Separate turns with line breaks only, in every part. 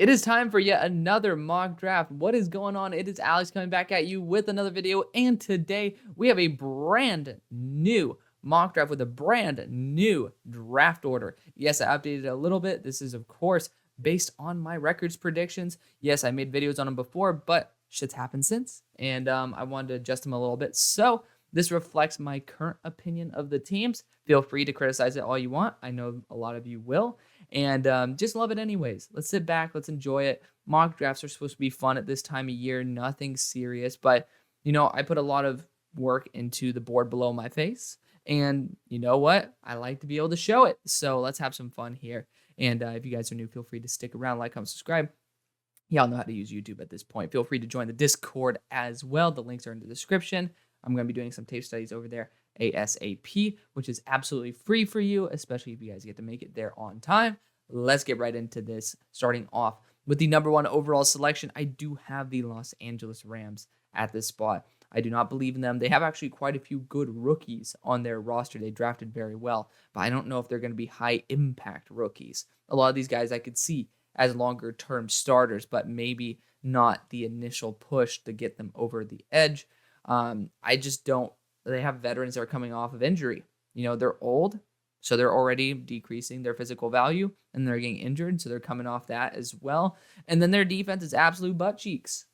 It is time for yet another mock draft. What is going on? It is Alex coming back at you with another video. And today we have a brand new mock draft with a brand new draft order. Yes, I updated it a little bit. This is, of course, based on my records predictions. Yes, I made videos on them before, but shit's happened since. And I wanted to adjust them a little bit. So this reflects my current opinion of the teams. Feel free to criticize it all you want. I know a lot of you will. And just love it anyways. Let's sit back. Let's enjoy it. Mock drafts are supposed to be fun at this time of year. Nothing serious. But, I put a lot of work into the board below my face. And you know what? I like to be able to show it. So let's have some fun here. And if you guys are new, feel free to stick around, like, comment, subscribe. Y'all know how to use YouTube at this point. Feel free to join the Discord as well. The links are in the description. I'm going to be doing some tape studies over there ASAP, which is absolutely free for you, especially if you guys get to make it there on time. Let's get right into this, starting off with the number 1 overall selection. I do have the Los Angeles Rams at this spot. I do not believe in them. They have actually quite a few good rookies on their roster. They drafted very well, but I don't know if they're going to be high impact rookies. A lot of these guys I could see as longer term starters, but maybe not the initial push to get them over the edge. I just don't. They have veterans that are coming off of injury. They're old, so they're already decreasing their physical value, and they're getting injured, so they're coming off that as well. And then their defense is absolute butt cheeks.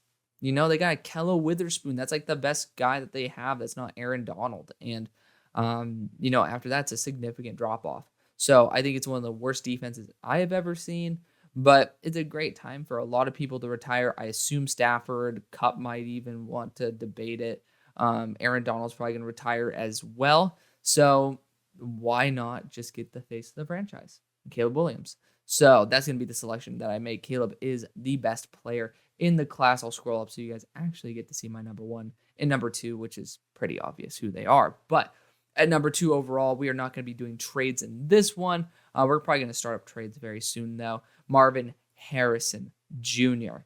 They got Kello Witherspoon. That's like the best guy that they have. That's not Aaron Donald. And, after that's a significant drop off. So I think it's one of the worst defenses I have ever seen. But it's a great time for a lot of people to retire. I assume Stafford, Kupp might even want to debate it. Aaron Donald's probably going to retire as well. So why not just get the face of the franchise, Caleb Williams? So that's going to be the selection that I make. Caleb is the best player in the class. I'll scroll up so you guys actually get to see my number 1 and number 2, which is pretty obvious who they are. But at number 2 overall, we are not going to be doing trades in this one. We're probably going to start up trades very soon, though. Marvin Harrison Jr.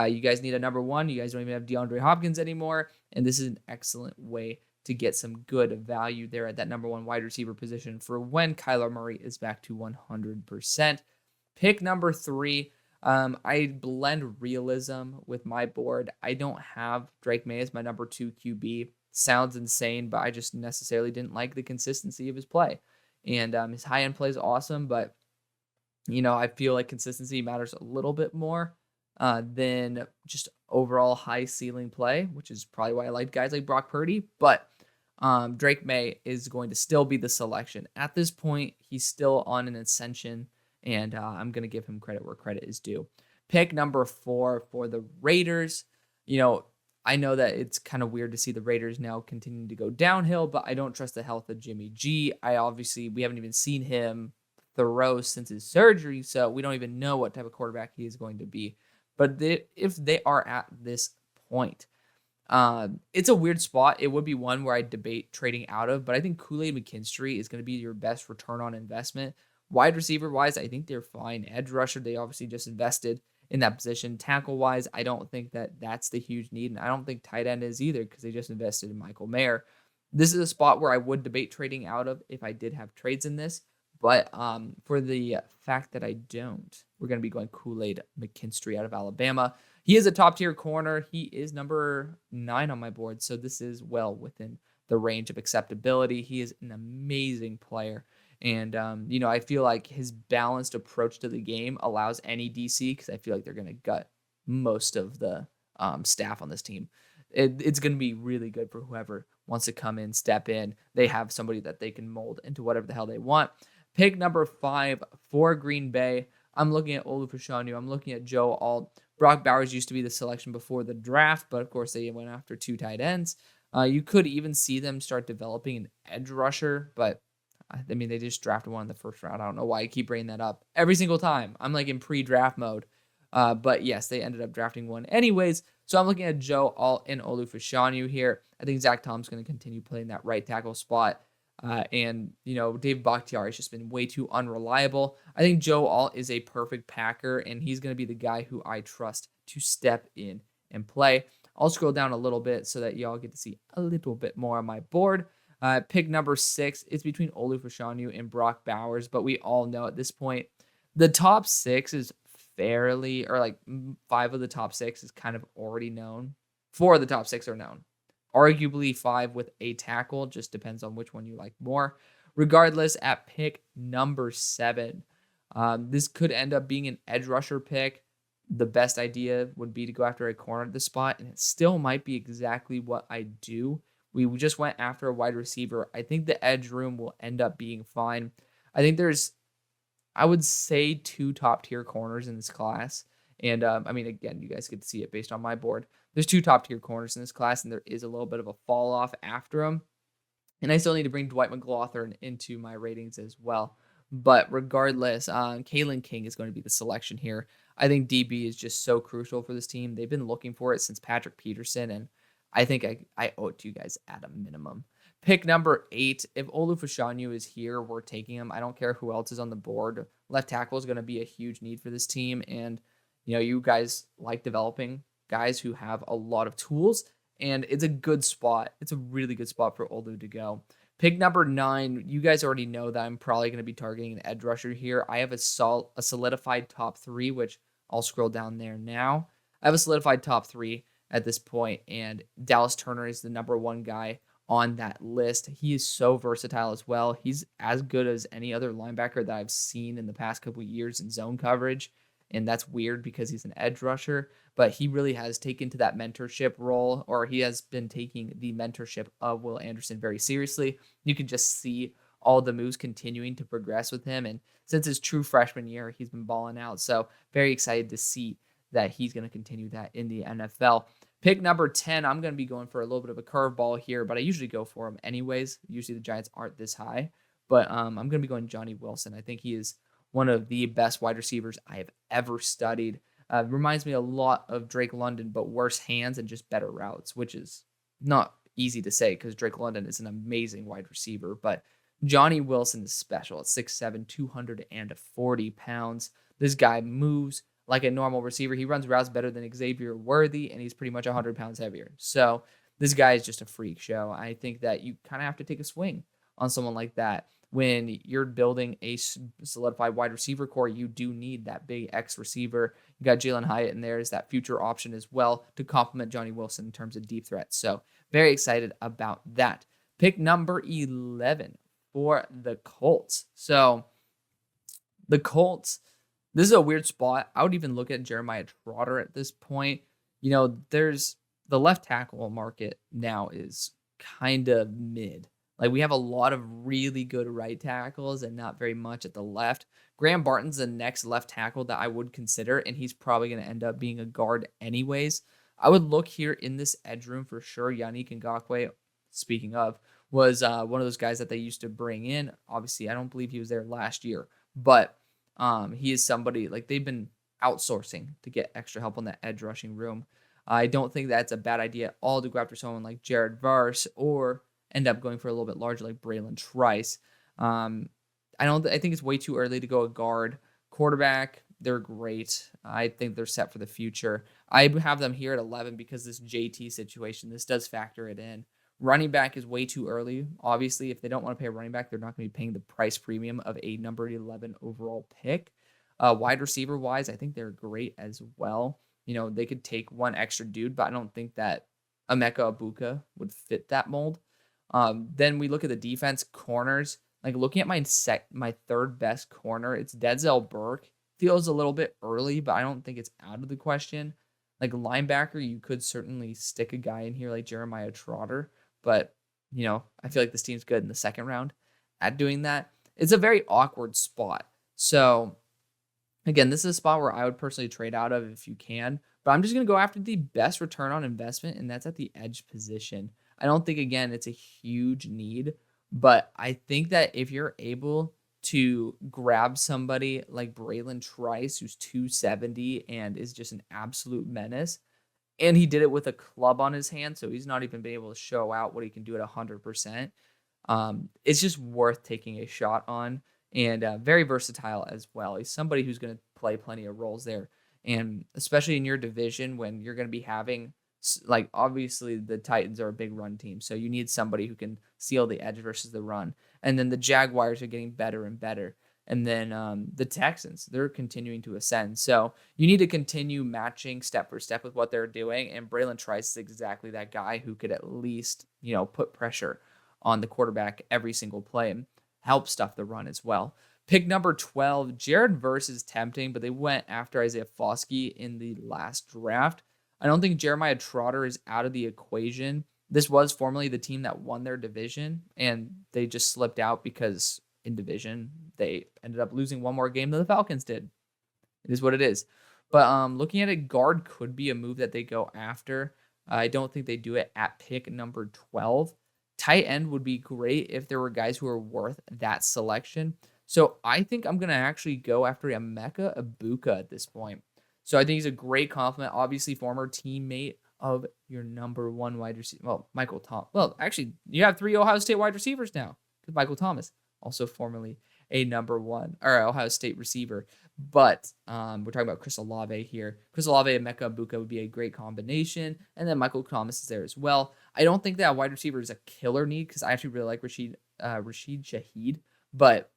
You guys need a number 1. You guys don't even have DeAndre Hopkins anymore. And this is an excellent way to get some good value there at that number 1 wide receiver position for when Kyler Murray is back to 100%. Pick number 3. I blend realism with my board. I don't have Drake May as my number 2 QB. Sounds insane, but I just necessarily didn't like the consistency of his play. And his high-end play is awesome, but, I feel like consistency matters a little bit more than just overall high ceiling play, which is probably why I like guys like Brock Purdy. But Drake May is going to still be the selection. At this point, he's still on an ascension, and I'm going to give him credit where credit is due. Pick number 4 for the Raiders. I know that it's kind of weird to see the Raiders now continuing to go downhill, but I don't trust the health of Jimmy G. We haven't even seen him throw since his surgery, so we don't even know what type of quarterback he is going to be. But if they are at this point, it's a weird spot. It would be one where I debate trading out of, but I think Kool-Aid McKinstry is going to be your best return on investment. Wide receiver-wise, I think they're fine. Edge rusher, they obviously just invested in that position. Tackle-wise, I don't think that that's the huge need, and I don't think tight end is either because they just invested in Michael Mayer. This is a spot where I would debate trading out of if I did have trades in this, but for the fact that I don't, we're going to be going Kool-Aid McKinstry out of Alabama. He is a top-tier corner. He is number 9 on my board, so this is well within the range of acceptability. He is an amazing player. And, I feel like his balanced approach to the game allows any DC, because I feel like they're going to gut most of the staff on this team. It's going to be really good for whoever wants to come in, step in. They have somebody that they can mold into whatever the hell they want. Pick number 5 for Green Bay. I'm looking at Olu Fashanu. I'm looking at Joe Alt. Brock Bowers used to be the selection before the draft, but of course they went after 2 tight ends. You could even see them start developing an edge rusher, but they just drafted one in the first round. I don't know why I keep bringing that up every single time. I'm like in pre-draft mode. But yes, they ended up drafting one anyways. So I'm looking at Joe Alt and Olu Fashanu here. I think Zach Tom's going to continue playing that right tackle spot. And Dave Bakhtiari has just been way too unreliable. I think Joe Alt is a perfect Packer, and he's going to be the guy who I trust to step in and play. I'll scroll down a little bit so that y'all get to see a little bit more on my board. Pick number 6, it's between Olu Fashanu and Brock Bowers, but we all know at this point, the top 6 is fairly, or like 5 of the top 6 is kind of already known. 4 of the top 6 are known. Arguably 5 with a tackle, just depends on which one you like more. Regardless, at pick number 7, this could end up being an edge rusher pick. The best idea would be to go after a corner at the spot, and it still might be exactly what I do. We just went after a wide receiver. I think the edge room will end up being fine. I think there's, I would say, 2 top tier corners in this class. And I mean, again, you guys get to see it based on my board. There's 2 top tier corners in this class, and there is a little bit of a fall off after them. And I still need to bring Dwight McLaughlin into my ratings as well. But regardless, Kalen King is going to be the selection here. I think DB is just so crucial for this team. They've been looking for it since Patrick Peterson, and I think I owe it to you guys at a minimum. Pick number 8, if Olu Fashanu is here, we're taking him. I don't care who else is on the board. Left tackle is going to be a huge need for this team, and you guys like developing guys who have a lot of tools, and it's a good spot. It's a really good spot for Olu to go. Pick number 9, you guys already know that I'm probably going to be targeting an edge rusher here. I have a solidified top 3, which I'll scroll down there now. I have a solidified top 3 at this point, and Dallas Turner is the number 1 guy on that list. He is so versatile as well. He's as good as any other linebacker that I've seen in the past couple of years in zone coverage, and that's weird because he's an edge rusher, but he really has taken to that mentorship role, or he has been taking the mentorship of Will Anderson very seriously. You can just see all the moves continuing to progress with him, and since his true freshman year, he's been balling out, so very excited to see that he's going to continue that in the NFL. Pick number 10, I'm going to be going for a little bit of a curveball here, but I usually go for him anyways. Usually the Giants aren't this high, but I'm going to be going Johnny Wilson. I think he is one of the best wide receivers I have ever studied. Reminds me a lot of Drake London, but worse hands and just better routes, which is not easy to say because Drake London is an amazing wide receiver, but Johnny Wilson is special at 6'7", 240 pounds. This guy moves like a normal receiver. He runs routes better than Xavier Worthy, and he's pretty much 100 pounds heavier. So this guy is just a freak show. I think that you kind of have to take a swing on someone like that. When you're building a solidified wide receiver core, you do need that big X receiver. You got Jalen Hyatt in there as that future option as well to complement Johnny Wilson in terms of deep threats. So very excited about that. Pick number 11 for the Colts. So the Colts, this is a weird spot. I would even look at Jeremiah Trotter at this point. There's the left tackle market now is kind of mid. Like, we have a lot of really good right tackles and not very much at the left. Graham Barton's the next left tackle that I would consider, and he's probably going to end up being a guard anyways. I would look here in this edge room for sure. Yannick Ngakoue, speaking of, was one of those guys that they used to bring in. Obviously, I don't believe he was there last year, but he is somebody, like, they've been outsourcing to get extra help on that edge rushing room. I don't think that's a bad idea at all to go after someone like Jared Verse or end up going for a little bit larger like Braylon Trice. I think it's way too early to go a guard. Quarterback, they're great. I think they're set for the future. I have them here at 11 because this JT situation, this does factor it in. Running back is way too early. Obviously, if they don't want to pay a running back, they're not going to be paying the price premium of a number 11 overall pick. Wide receiver wise, I think they're great as well. They could take one extra dude, but I don't think that Emeka Ibuka would fit that mold. Then we look at the defense corners. Like, looking at my third best corner, it's Denzel Burke. Feels a little bit early, but I don't think it's out of the question. Like, linebacker, you could certainly stick a guy in here like Jeremiah Trotter, but I feel like this team's good in the second round at doing that. It's a very awkward spot. So again, this is a spot where I would personally trade out of if you can, but I'm just going to go after the best return on investment, and that's at the edge position. I don't think, again, it's a huge need, but I think that if you're able to grab somebody like Braylon Trice, who's 270 and is just an absolute menace, and he did it with a club on his hand, so he's not even been able to show out what he can do at 100%. It's just worth taking a shot on, and very versatile as well. He's somebody who's going to play plenty of roles there, and especially in your division when you're going to be having, like, obviously the Titans are a big run team, so you need somebody who can seal the edge versus the run. And then the Jaguars are getting better and better. And then the Texans, they're continuing to ascend. So you need to continue matching step for step with what they're doing. And Braylon Trice is exactly that guy who could at least, put pressure on the quarterback every single play and help stuff the run as well. Pick number 12, Jared Verse is tempting, but they went after Isaiah Foskey in the last draft. I don't think Jeremiah Trotter is out of the equation. This was formerly the team that won their division, and they just slipped out because in division, they ended up losing one more game than the Falcons did. It is what it is. But looking at it, guard could be a move that they go after. I don't think they do it at pick number 12. Tight end would be great if there were guys who are worth that selection. So I think I'm going to actually go after Emeka Egbuka at this point. So I think he's a great compliment. Obviously, former teammate of your number one wide receiver. Well, Michael Thomas. Well, actually, you have 3 Ohio State wide receivers now. Because Michael Thomas, also formerly a number one or Ohio State receiver. But we're talking about Chris Olave here. Chris Olave and Emeka Egbuka would be a great combination. And then Michael Thomas is there as well. I don't think that wide receiver is a killer need because I actually really like Rashid Shaheed. But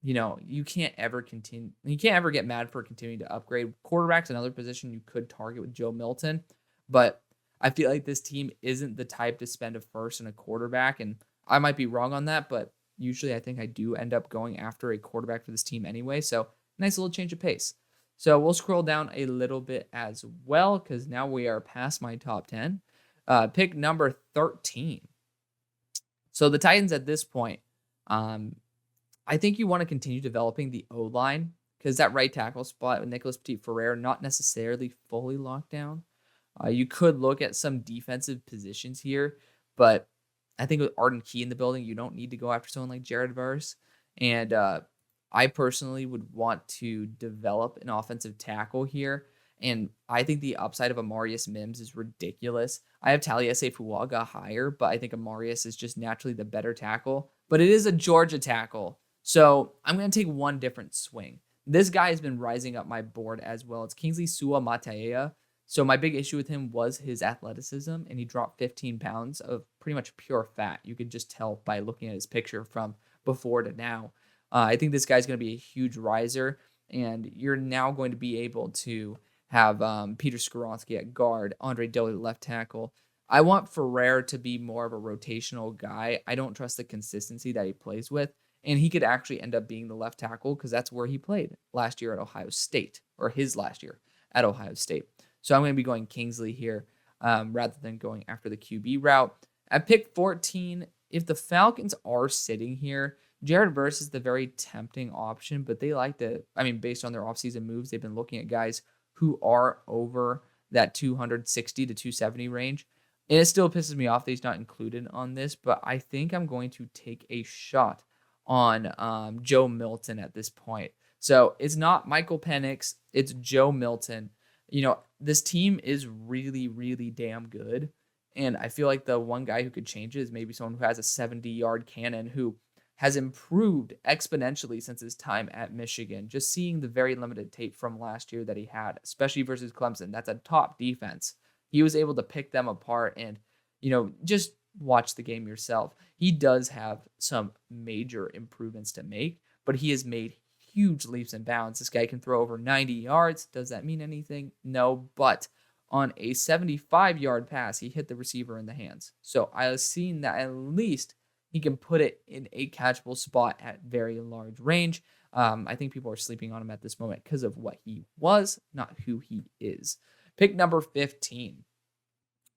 you can't ever get mad for continuing to upgrade. Quarterback's another position you could target with Joe Milton, but I feel like this team isn't the type to spend a first and a quarterback, and I might be wrong on that, but usually I think I do end up going after a quarterback for this team anyway, so nice little change of pace. So we'll scroll down a little bit as well, because now we are past my top 10. Pick number 13. So the Titans at this point, I think you want to continue developing the O-line because that right tackle spot with Nicholas Petit-Frere not necessarily fully locked down. You could look at some defensive positions here, but I think with Arden Key in the building, you don't need to go after someone like Jared Verse. And I personally would want to develop an offensive tackle here. And I think the upside of Amarius Mims is ridiculous. I have Taliese Fuaga higher, but I think Amarius is just naturally the better tackle. But it is a Georgia tackle. So I'm going to take one different swing. This guy has been rising up my board as well. It's Kingsley Sua-Mate'a. So my big issue with him was his athleticism, and he dropped 15 pounds of pretty much pure fat. You could just tell by looking at his picture from before to now. I think this guy's going to be a huge riser, and you're now going to be able to have Peter Skoronski at guard, Andre Dillard at left tackle. I want Ferrer to be more of a rotational guy. I don't trust the consistency that he plays with. And he could actually end up being the left tackle because that's where he played last year at Ohio State, or his last year at Ohio State. So I'm going to be going Kingsley here rather than going after the QB route. At pick 14, if the Falcons are sitting here, Jared Verse is the very tempting option, but they like to, based on their offseason moves, they've been looking at guys who are over that 260 to 270 range. And it still pisses me off that he's not included on this, but I think I'm going to take a shot on Joe Milton at this point. So it's not Michael Penix, it's Joe Milton. This team is really, really damn good. And I feel like the one guy who could change it is maybe someone who has a 70-yard cannon who has improved exponentially since his time at Michigan. Just seeing the very limited tape from last year that he had, especially versus Clemson, that's a top defense. He was able to pick them apart and, just watch the game yourself. He does have some major improvements to make, but he has made huge leaps and bounds. This guy can throw over 90 yards. Does that mean anything? No, but on a 75-yard pass, he hit the receiver in the hands. So I was seeing that at least he can put it in a catchable spot at very large range. I think people are sleeping on him at this moment because of what he was, not who he is. Pick number 15.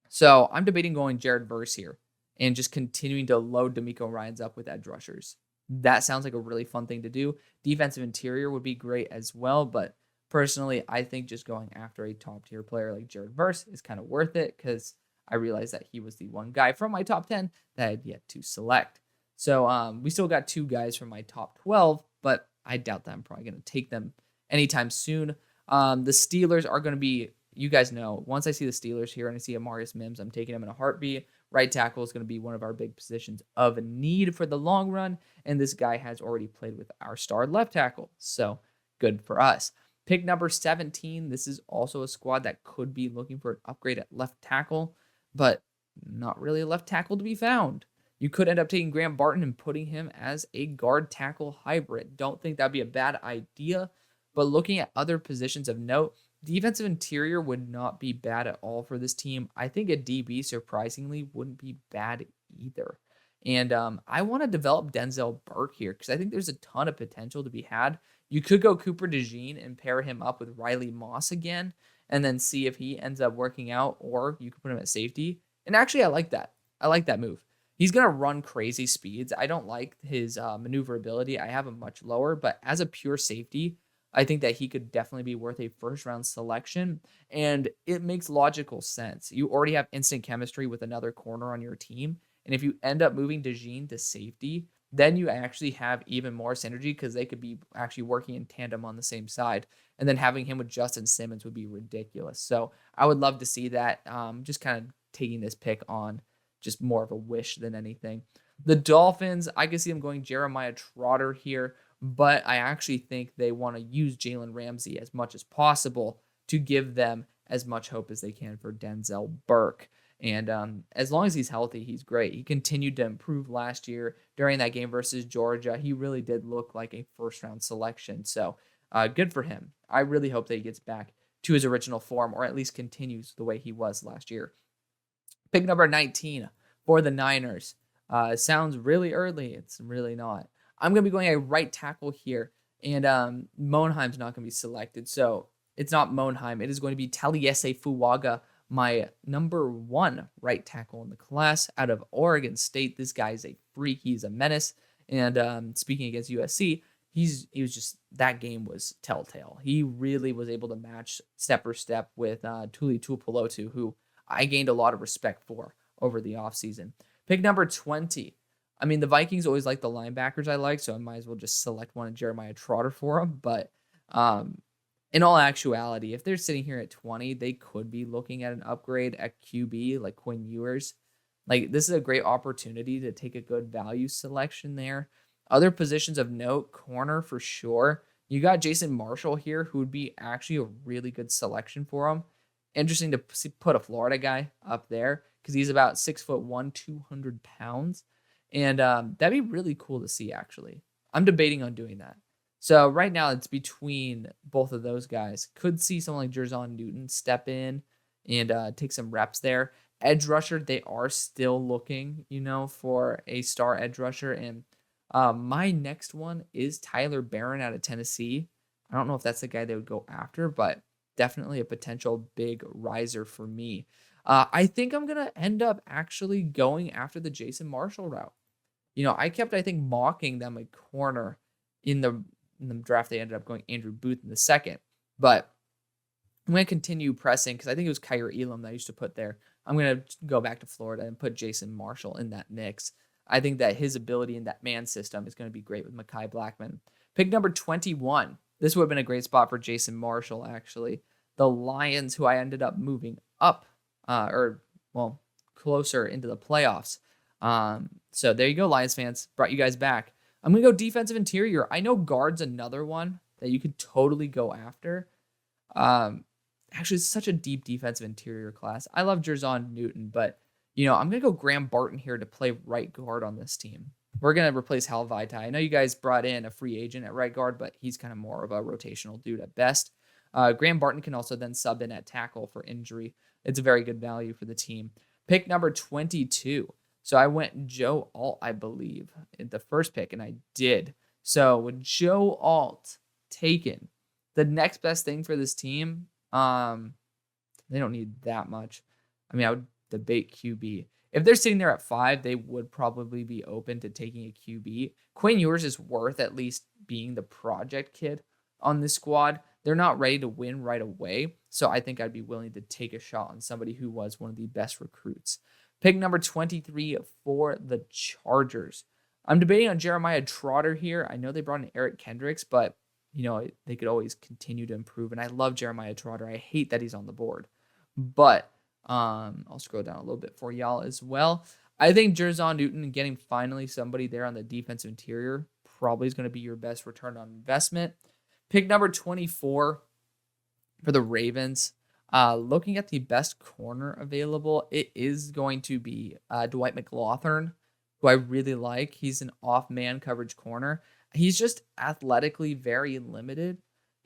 So I'm debating going Jared Verse here and just continuing to load D'Amico Ryans up with edge rushers. That sounds like a really fun thing to do. Defensive interior would be great as well, but personally, I think just going after a top-tier player like Jared Verse is kind of worth it because I realized that he was the one guy from my top 10 that I had yet to select. So we still got 2 guys from my top 12, but I doubt that I'm probably going to take them anytime soon. The Steelers are going to be, you guys know, once I see the Steelers here and I see Amarius Mims, I'm taking him in a heartbeat. Right tackle is going to be one of our big positions of need for the long run, and this guy has already played with our star left tackle, so good for us. Pick number 17, this is also a squad that could be looking for an upgrade at left tackle, but not really a left tackle to be found. You could end up taking Graham Barton and putting him as a guard tackle hybrid. Don't think that'd be a bad idea, but looking at other positions of note, defensive interior would not be bad at all for this team. I think a DB, surprisingly, wouldn't be bad either. And I want to develop Denzel Burke here because I think there's a ton of potential to be had. You could go Cooper DeJean and pair him up with Riley Moss again and then see if he ends up working out, or you could put him at safety. And actually, I like that. I like that move. He's going to run crazy speeds. I don't like his maneuverability. I have him much lower, but as a pure safety, I think that he could definitely be worth a first-round selection, and it makes logical sense. You already have instant chemistry with another corner on your team, and if you end up moving DeJean to safety, then you actually have even more synergy because they could be actually working in tandem on the same side, and then having him with Justin Simmons would be ridiculous. So I would love to see that. Just kind of taking this pick on just more of a wish than anything. The Dolphins, I can see them going Jeremiah Trotter here, but I actually think they want to use Jalen Ramsey as much as possible to give them as much hope as they can for Denzel Burke. And as long as he's healthy, he's great. He continued to improve last year during that game versus Georgia. He really did look like a first-round selection. So good for him. I really hope that he gets back to his original form, or at least continues the way he was last year. Pick number 19 for the Niners. Sounds really early. It's really not. I'm going to be going a right tackle here, and Monheim's not going to be selected. So it's not Monheim. It is going to be Taliesin Fuaga, my number 1 right tackle in the class out of Oregon State. This guy is a freak. He's a menace. And speaking against USC, he was just, that game was telltale. He really was able to match step for step with Tuli Tuipulotu, who I gained a lot of respect for over the offseason. Pick number 20. I mean, the Vikings always like the linebackers I like, so I might as well just select one of Jeremiah Trotter for them. But in all actuality, if they're sitting here at 20, they could be looking at an upgrade at QB like Quinn Ewers. Like, this is a great opportunity to take a good value selection there. Other positions of note, corner for sure. You got Jason Marshall here, who would be actually a really good selection for him. Interesting to put a Florida guy up there because he's about 6'1", 200 pounds. And that'd be really cool to see, actually. I'm debating on doing that. So right now it's between both of those guys. Could see someone like Jerzon Newton step in and take some reps there. Edge rusher, they are still looking, for a star edge rusher. And my next one is Tyler Barron out of Tennessee. I don't know if that's the guy they would go after, but definitely a potential big riser for me. I think I'm going to end up actually going after the Jason Marshall route. I kept, I think, mocking them a corner in the draft. They ended up going Andrew Booth in the second. But I'm going to continue pressing because I think it was Kyer Elam that I used to put there. I'm going to go back to Florida and put Jason Marshall in that mix. I think that his ability in that man system is going to be great with Mekhi Blackman. Pick number 21. This would have been a great spot for Jason Marshall, actually. The Lions, who I ended up moving up, closer into the playoffs. So there you go, Lions fans. Brought you guys back. I'm going to go defensive interior. I know guard's another one that you could totally go after. Actually, it's such a deep defensive interior class. I love Jerzon Newton, but, I'm going to go Graham Barton here to play right guard on this team. We're going to replace Hal Vaitai. I know you guys brought in a free agent at right guard, but he's kind of more of a rotational dude at best. Graham Barton can also then sub in at tackle for injury. It's a very good value for the team. Pick number 22. So I went Joe Alt, I believe, in the first pick, and I did. So with Joe Alt taken, the next best thing for this team, they don't need that much. I mean, I would debate QB. If they're sitting there at 5, they would probably be open to taking a QB. Quinn Ewers is worth at least being the project kid on this squad. They're not ready to win right away, so I think I'd be willing to take a shot on somebody who was one of the best recruits. Pick number 23 for the Chargers. I'm debating on Jeremiah Trotter here. I know they brought in Eric Kendricks, but, they could always continue to improve, and I love Jeremiah Trotter. I hate that he's on the board, but I'll scroll down a little bit for y'all as well. I think Jerzon Newton getting finally somebody there on the defensive interior probably is going to be your best return on investment. Pick number 24 for the Ravens. Looking at the best corner available, it is going to be Dwight McLaughlin, who I really like. He's an off-man coverage corner. He's just athletically very limited,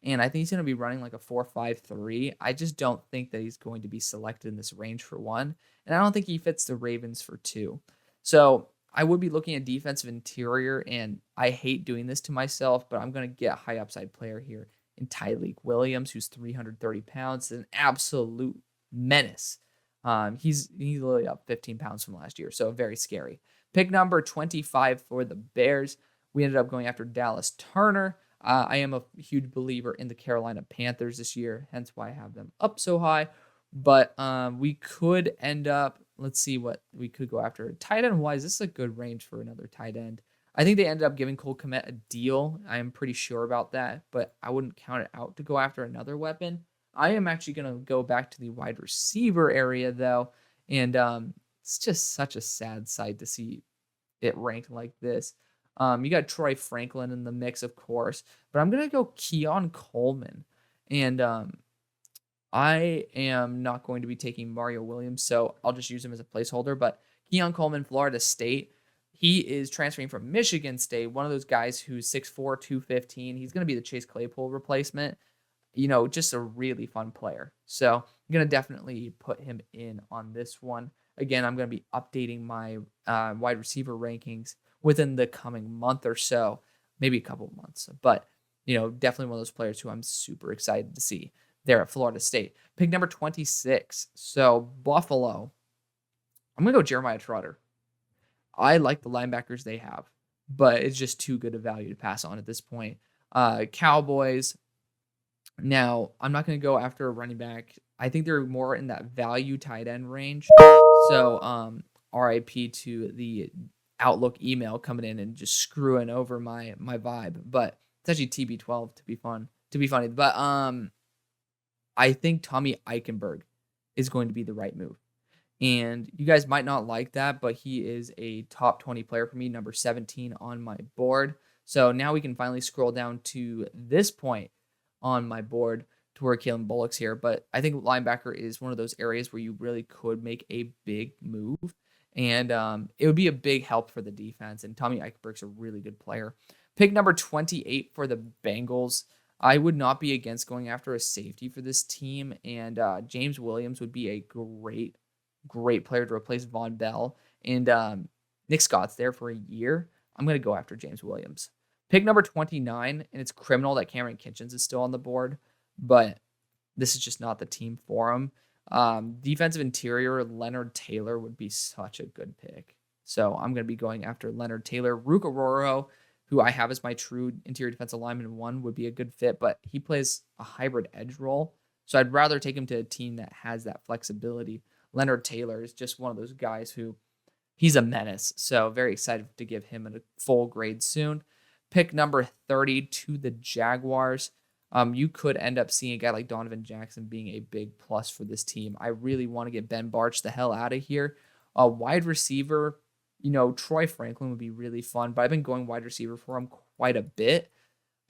and I think he's going to be running like a 4.53. I just don't think that he's going to be selected in this range for one, and I don't think he fits the Ravens for two. So I would be looking at defensive interior, and I hate doing this to myself, but I'm going to get a high upside player here in Tyreek Williams, who's 330 pounds, an absolute menace. He's literally up 15 pounds from last year, so very scary. Pick number 25 for the Bears. We ended up going after Dallas Turner. I am a huge believer in the Carolina Panthers this year, hence why I have them up so high. But we could end up, let's see what we could go after. Tight end wise, this is a good range for another tight end. I think they ended up giving Cole Kmet a deal. I am pretty sure about that, but I wouldn't count it out to go after another weapon. I am actually going to go back to the wide receiver area, though, and it's just such a sad sight to see it ranked like this. You got Troy Franklin in the mix, of course, but I'm going to go Keon Coleman, and I am not going to be taking Mario Williams, so I'll just use him as a placeholder, but Keon Coleman, Florida State. He is transferring from Michigan State, one of those guys who's 6'4", 215. He's going to be the Chase Claypool replacement. Just a really fun player. So I'm going to definitely put him in on this one. Again, I'm going to be updating my wide receiver rankings within the coming month or so, maybe a couple of months. But, definitely one of those players who I'm super excited to see there at Florida State. Pick number 26. So Buffalo. I'm going to go Jeremiah Trotter. I like the linebackers they have, but it's just too good a value to pass on at this point. Cowboys. Now, I'm not going to go after a running back. I think they're more in that value tight end range. So, RIP to the Outlook email coming in and just screwing over my vibe. But it's actually TB12 to be funny. But I think Tommy Eichenberg is going to be the right move. And you guys might not like that, but he is a top 20 player for me, number 17 on my board. So now we can finally scroll down to this point on my board to where Kalen Bullock's here. But I think linebacker is one of those areas where you really could make a big move. And it would be a big help for the defense. And Tommy Eichenberg's a really good player. Pick number 28 for the Bengals. I would not be against going after a safety for this team. And James Williams would be a great player to replace Von Bell. And Nick Scott's there for a year. I'm going to go after James Williams. Pick number 29, and it's criminal that Cameron Kitchens is still on the board, but this is just not the team for him. Defensive interior, Leonard Taylor would be such a good pick. So I'm going to be going after Leonard Taylor. Ruka Roro, who I have as my true interior defensive lineman one, would be a good fit, but he plays a hybrid edge role. So I'd rather take him to a team that has that flexibility. Leonard Taylor is just one of those guys who he's a menace. So very excited to give him a full grade soon. Pick number 30 to the Jaguars. You could end up seeing a guy like Donovan Jackson being a big plus for this team. I really want to get Ben Barch the hell out of here. A wide receiver, Troy Franklin would be really fun, but I've been going wide receiver for him quite a bit.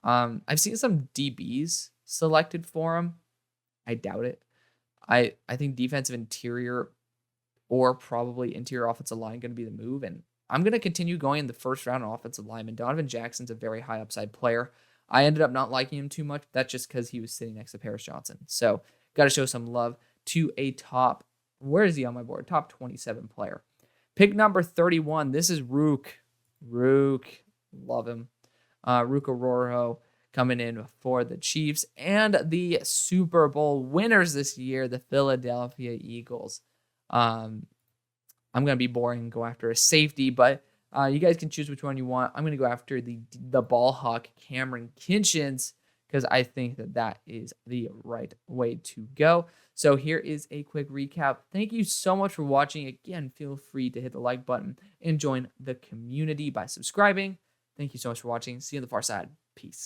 I've seen some DBs selected for him. I doubt it. I think defensive interior or probably interior offensive line going to be the move, and I'm going to continue going in the first round on offensive lineman. Donovan Jackson's a very high upside player. I ended up not liking him too much. That's just because he was sitting next to Paris Johnson. So got to show some love to a top, where is he on my board? Top 27 player. Pick number 31. This is Rook. Love him. Ruka Roro coming in for the Chiefs and the Super Bowl winners this year, the Philadelphia Eagles. I'm going to be boring and go after a safety, but you guys can choose which one you want. I'm going to go after the ball hawk, Cameron Kitchens, because I think that is the right way to go. So here is a quick recap. Thank you so much for watching. Again, feel free to hit the like button and join the community by subscribing. Thank you so much for watching. See you on the far side. Peace.